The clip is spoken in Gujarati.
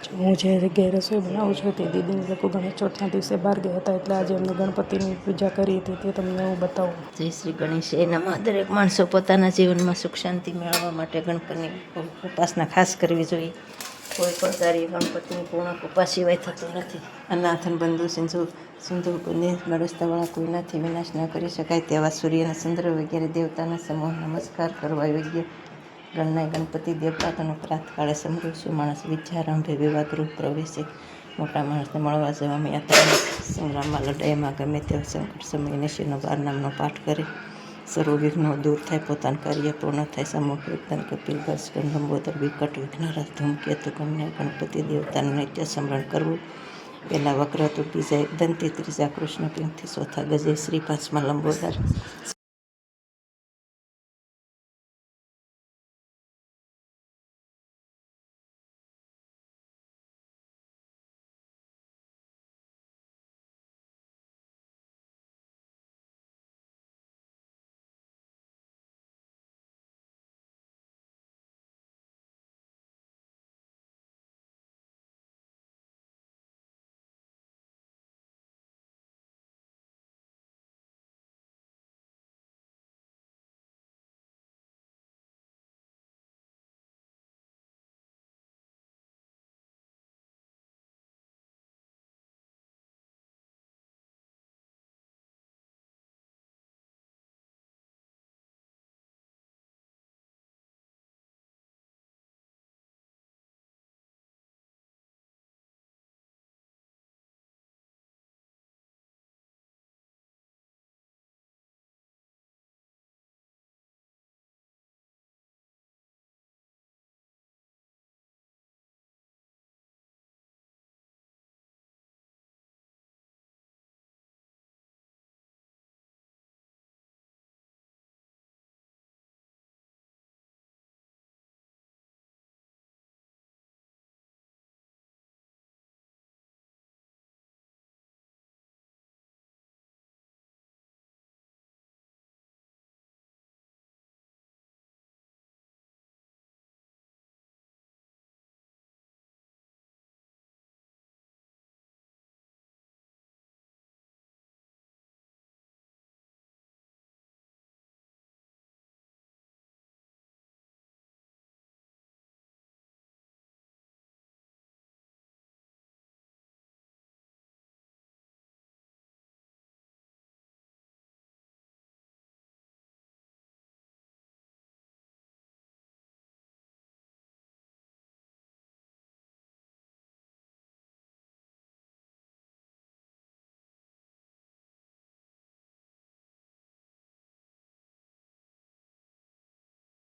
હું જે જગ્યાએ રસોઈ બનાવું છું તે દીદીને લોકો ગણેશ ચોથના દિવસે બહાર ગયા હતા, એટલે આજે અમને ગણપતિની પૂજા કરી હતી તે તમને હું બતાવું. જય શ્રી ગણેશ નમઃ. દરેક માણસો પોતાના જીવનમાં સુખ શાંતિ મેળવવા માટે ગણપતિની ઉપાસના ખાસ કરવી જોઈએ. કોઈ પણ કાર્ય ગણપતિની પૂર્ણ કૃપા સિવાય થતું નથી. અનાથન બંધુ સિંધુ પુણ્ય મળસ્તાવાળા કોઈ નથી, વિનાશ ન કરી શકાય તેવા સૂર્યના ચંદ્ર વગેરે દેવતાના સમૂહ નમસ્કાર કરવા યોગ્ય ગણનાય ગણપતિ દેવતા તનો પ્રાતકાળે સમૃદ્ધ માણસ વિચારાંભે વિવાહગૃહ પ્રવેશે. મોટા માણસને મળવા જવામાં યાત્રામાં સંગ્રામમાં લડાઈમાં ગમે તેવા સંકટ સમયે નિશિનો 12 નામનો પાઠ કરે. સર્વ વિઘ્નો દૂર થાય, પોતાનું કાર્ય પૂર્ણ થાય. સમૂહ કીર્તન કપિલ ગર્જગણ લંબોદર વિકટ વિઘ્નરાજ ધૂમકેતુ ગમ્ય ગણપતિ દેવતાનું નિત્ય સ્મરણ કરવું. પહેલા વક્ર તૂટી જાય દંતી, ત્રીજા કૃષ્ણ પિંગથી, ચોથા ગજે શ્રી, પાંચમા લંબોદર.